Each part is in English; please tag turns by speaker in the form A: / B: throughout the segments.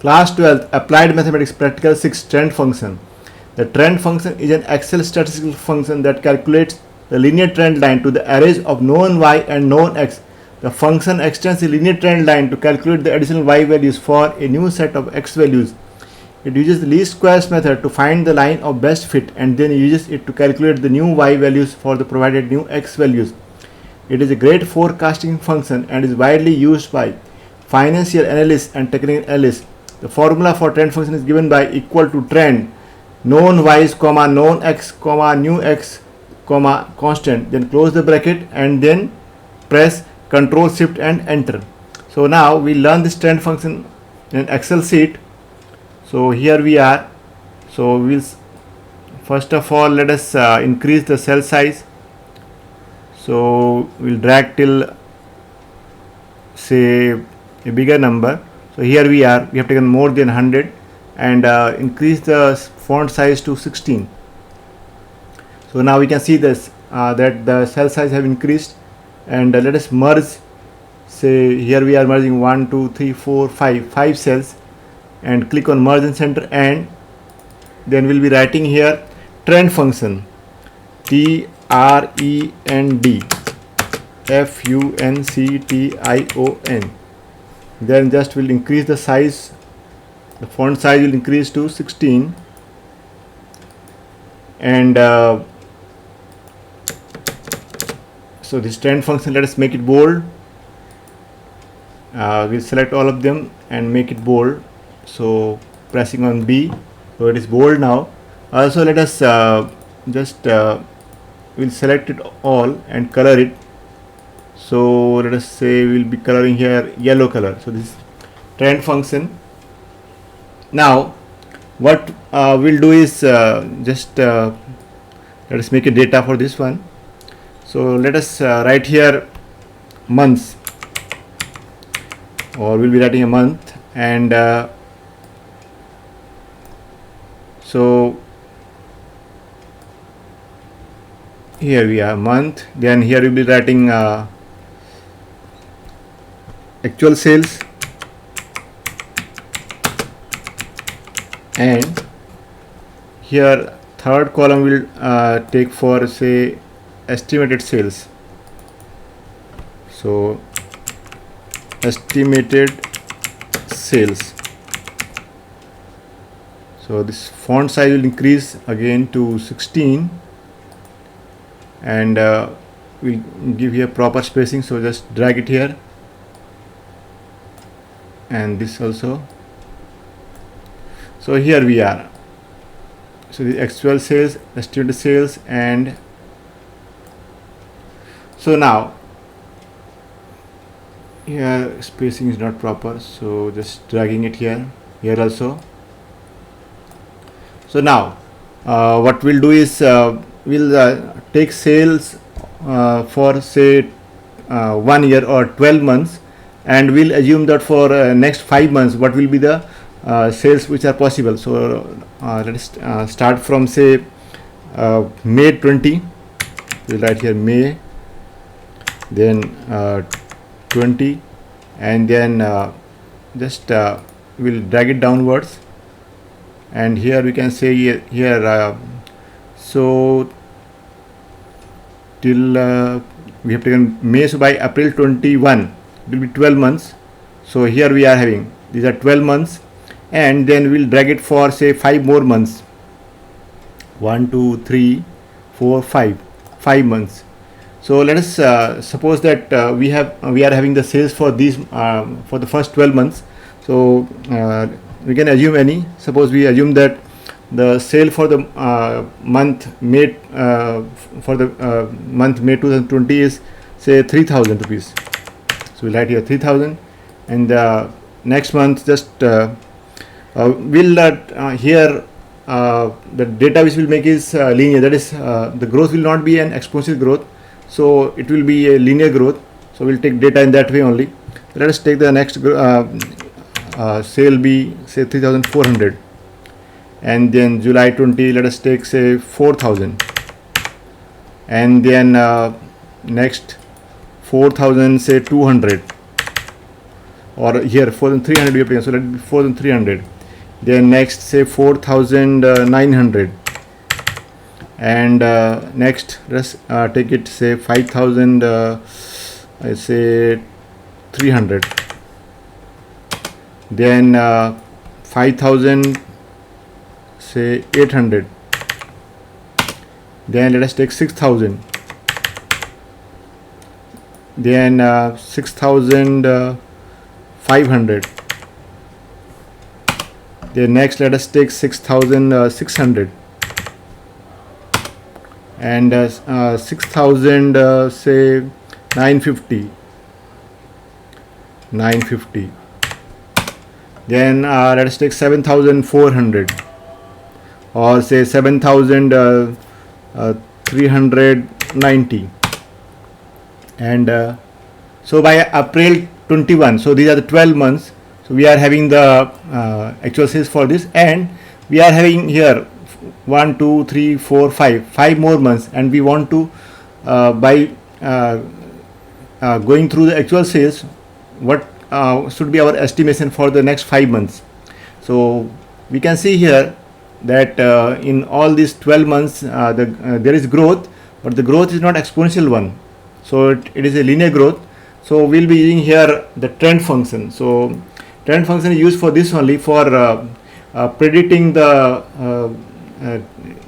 A: Class 12th Applied Mathematics Practical 6 Trend Function. The trend function is an Excel statistical function that calculates the linear trend line to the arrays of known y and known x. The function extends the linear trend line to calculate the additional y values for a new set of x values. It uses the least squares method to find the line of best fit and then uses it to calculate the new y values for the provided new x values. It is a great forecasting function and is widely used by financial analysts and technical analysts. The formula for trend function is given by equal to trend known y's comma known x comma new x comma constant, then close the bracket and then press Ctrl Shift and enter. So now we learn this trend function in Excel sheet. So here we are. So we'll first of all let us increase the cell size. So we'll drag till say a bigger number. So here we are, we have taken more than 100 and increase the font size to 16. So now we can see this that the cell size have increased, and let us merge. Say here we are merging 1 2 3 4 5 cells, and click on merge and center, and then we'll be writing here trend function TREND FUNCTION. Then just will increase the size, the font size will increase to 16, and so this trend function, let us make it bold. We'll select all of them and make it bold, so pressing on B, so it is bold now. Also let us we'll select it all and color it. So let us say we'll be coloring here yellow color. So this is trend function. Now what we'll do is let us make a data for this one. So let us write here months, or we'll be writing a month, and so here we are month. Then here we'll be writing actual sales, and here third column will take for say estimated sales. So estimated sales. So this font size will increase again to 16, and we'll give here proper spacing, so just drag it here, and this also. So here we are. So the actual sales, estimated sales, and so now here spacing is not proper, so just dragging it here also. So now what we'll do is we'll take sales for say 1 year or 12 months, and we'll assume that for next 5 months what will be the sales which are possible. So let us start from say May 20. We'll write here May, then 20, and then just we'll drag it downwards, and here we can say here so till we have taken May, so by April 21 it will be 12 months. So here we are having these are 12 months, and then we'll drag it for say 5 more months. 1 2 3 4 5 months. So let us suppose that we are having the sales for these for the first 12 months. So we can assume any. Suppose we assume that the sale for the month May for the month May 2020 is say 3,000 rupees. So we'll write here 3,000, and next month just we'll here the data which we'll make is linear. That is the growth will not be an exponential growth, so it will be a linear growth. So we'll take data in that way only. Let us take the next sale be say 3,400, and then July 20 let us take say 4,000, and then next 4,000 say 200, or here 4,300 we have taken, so let it be 4,300. Then next say 4,900, and next let's take it say 5,000, I say 300. Then 5,000, say 800. Then let us take 6,000. Then 6,500. Then next let us take 6,600, and 6,000, say 950. Then let us take 7,400, or say 7,390. And so by April 21, so these are the 12 months, so we are having the actual sales for this, and we are having here 1 2 3 4 5 more months, and we want to by going through the actual sales, what should be our estimation for the next 5 months. So we can see here that in all these 12 months there is growth, but the growth is not exponential one, so it is a linear growth. So we'll be using here the trend function. So trend function is used for this only, for predicting the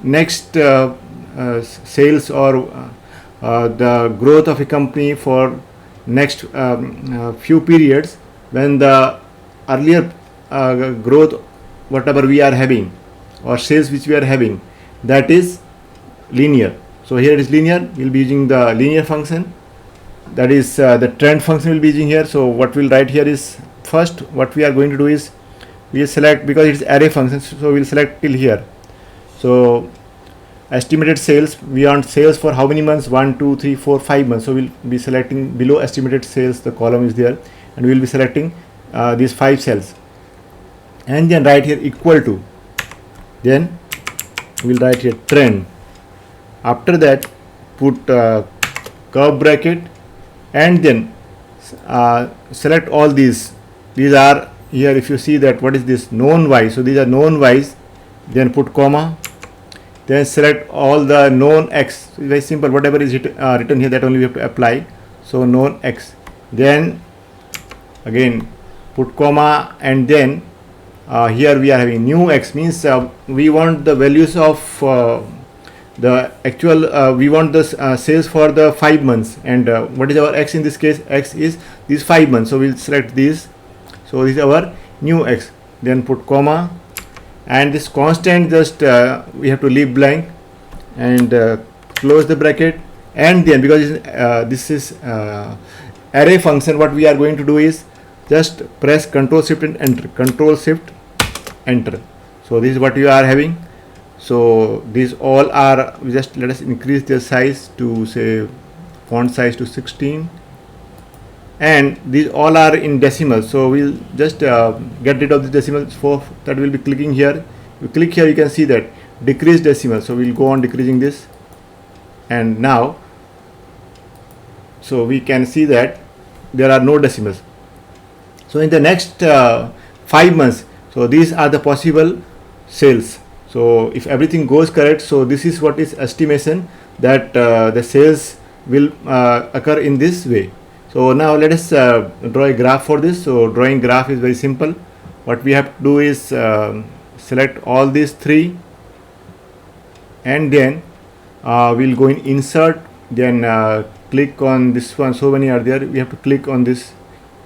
A: next sales or the growth of a company for next few periods, when the earlier growth whatever we are having, or sales which we are having, that is linear. So here it is linear, we'll be using the linear function, that is the trend function we'll be using here. So what we'll write here is, first what we are going to do is we'll select, because it's array function, so we'll select till here. So estimated sales, we want sales for how many months, 1 2 3 4 5 months, so we'll be selecting below estimated sales, the column is there, and we'll be selecting these 5 cells, and then write here equal to, then we'll write here trend. After that put curve bracket, and then select all these are here. If you see that, what is this, known y, so these are known y's, then put comma, then select all the known x. It's very simple, whatever is written here, that only we have to apply. So known x, then again put comma, and then here we are having new x, means we want the values of the actual we want the sales for the 5 months, and what is our x in this case, x is these 5 months, so we'll select these. So this is our new x, then put comma, and this constant just we have to leave blank, and close the bracket, and then because this is array function, what we are going to do is just press Ctrl Shift and enter, Ctrl Shift enter. So this is what you are having. So these all are, just let us increase their size to say font size to 16, and these all are in decimals, so we'll just get rid of the decimals. For that we'll be clicking here, you click here, you can see that decrease decimal, so we'll go on decreasing this, and now so we can see that there are no decimals. So in the next 5 months, so these are the possible sales. So if everything goes correct, so this is what is estimation, that the sales will occur in this way. So now let us draw a graph for this. So drawing graph is very simple. What we have to do is select all these 3, and then we'll go in insert, then click on this one, so many are there, we have to click on this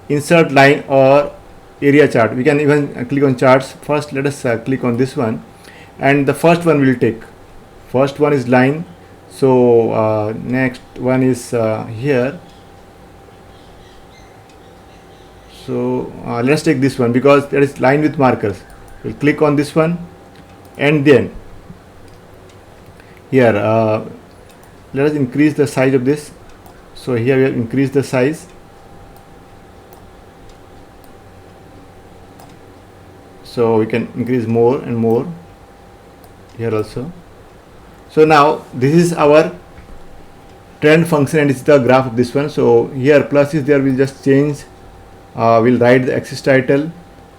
A: insert line or area chart. We can even click on charts. First let us click on this one, and the first one will take, first one is line. So next one is here. So let's take this one, because there is line with markers. We'll click on this one, and then here let us increase the size of this. So here we have increased the size. So we can increase more and more here also. So now this is our trend function, and it's the graph of this one. So here plus is there, we'll just change we'll write the axis title,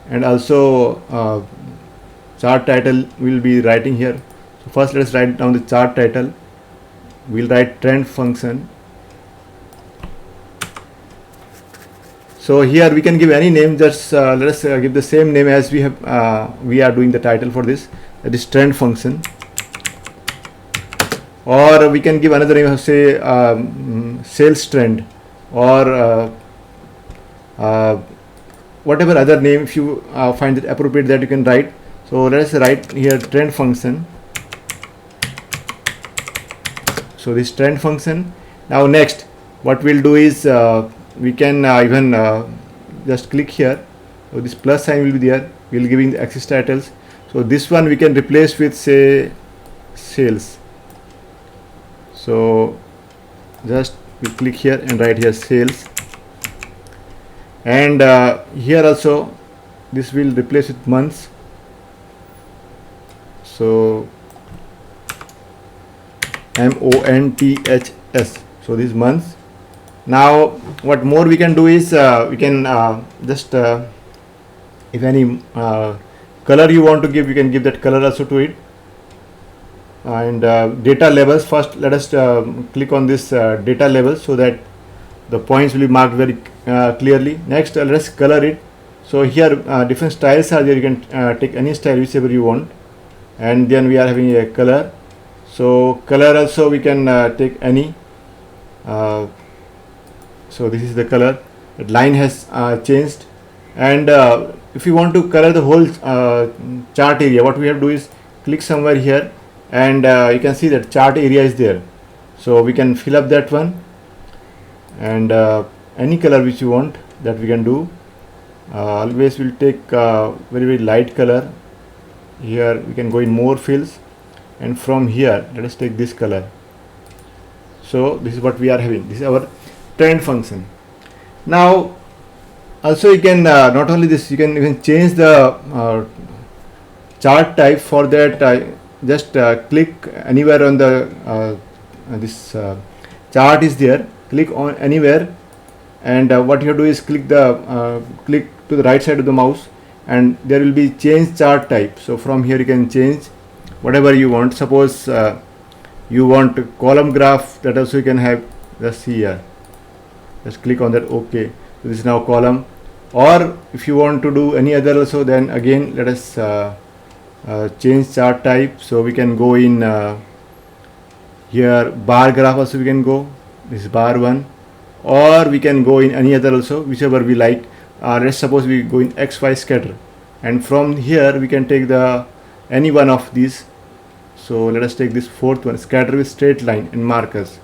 A: and also chart title we'll be writing here. So first let's write down the chart title. We'll write trend function. So here we can give any name, just let us give the same name as we have we are doing the title for this, that is trend function. Or we can give another name, say sales trend, or whatever other name if you find it appropriate that you can write. So let us write here trend function. So this trend function. Now next what we'll do is we can even just click here. So this plus sign will be there. We'll giving the axis titles. So this one we can replace with, say, sales. So just we click here and write here sales, and here also this will replace with months. So months. So these months. Now what more we can do is we can just if any color you want to give, you can give that color also to it. And data labels, first let us click on this data label so that the points will be marked very clearly. Next let us color it. So here different styles are there. You can take any style whichever you want, and then we are having a color. So color also we can take any. So this is the color. The line has changed, and if you want to color the whole chart area, what we have to do is click somewhere here, and you can see that chart area is there. So we can fill up that one, and any color which you want that we can do. Always will take very light color. Here we can go in more fills, and from here let us take this color. So this is what we are having. This is our trend function. Now also you can not only this, you can even change the chart type. For that just click anywhere on the this chart is there, click on anywhere, and what you have to do is click to the right side of the mouse, and there will be change chart type. So from here you can change whatever you want. Suppose you want column graph, that also you can have. Just see here, just click on that. OK, so this is now column. Or if you want to do any other also, then again let us change chart type. So we can go in here bar graph also we can go. This is bar one, or we can go in any other also, whichever we like. Let's suppose we go in XY scatter, and from here we can take the any one of these. So let us take this fourth one, scatter with straight line and markers,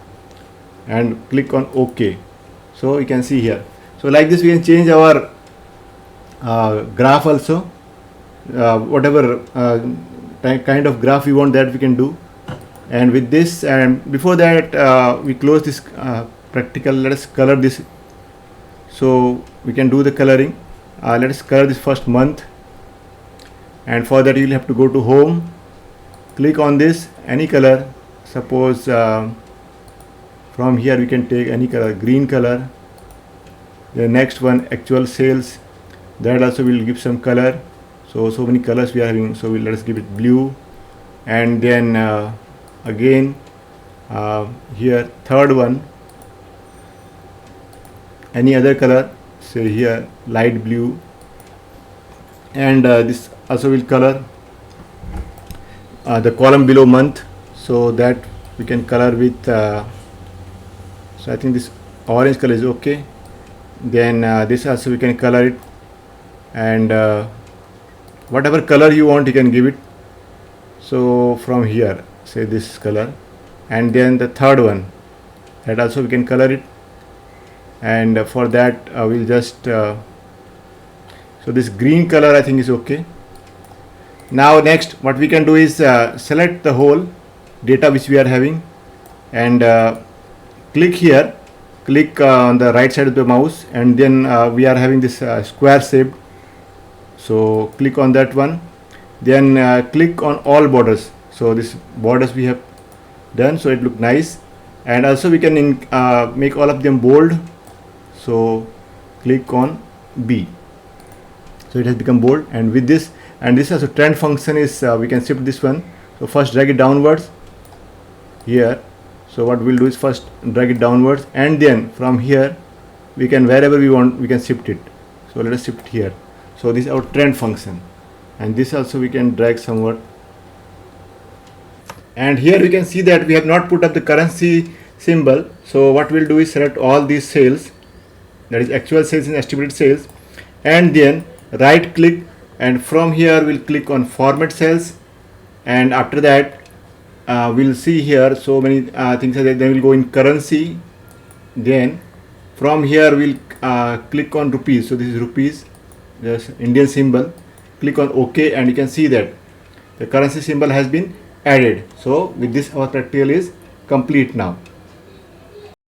A: and click on OK. So you can see here. So like this we can change our graph also, whatever kind of graph we want, that we can do. And with this, and before that we close this practical. Let us color this. So we can do the coloring. Let us color this first month, and for that you will have to go to home, click on this any color. Suppose from here we can take any color, green color. The next one, actual sales, that also will give some color. So many colors we are having, so let us give it blue. And then again here third one, any other color, say here light blue. And this also will color the column below month, so that we can color with so I think this orange color is okay. Then this also we can color it, and whatever color you want you can give it. So from here say this color, and then the third one, that also we can color it. And for that we'll just so this green color I think is okay. Now next what we can do is select the whole data which we are having, and click here, click on the right side of the mouse, and then we are having this square shape. So click on that one, then click on all borders. So this borders we have done, so it look nice. And also we can make all of them bold. So click on B. So it has become bold, and with this, and this also trend function is we can shift this one. So first drag it downwards here. So what we'll do is first drag it downwards, and then from here we can, wherever we want, we can shift it. So let us shift here. So this is our trend function, and this also we can drag somewhat. And here we can see that we have not put up the currency symbol. So what we'll do is select all these sales, that is actual sales and estimated sales, and then right click, and from here we'll click on format cells, and after that we'll see here so many things are there. Then we'll go in currency, then from here we'll click on rupees. So this is rupees, just Indian symbol. Click on OK, and you can see that the currency symbol has been added. So with this our practical is complete now.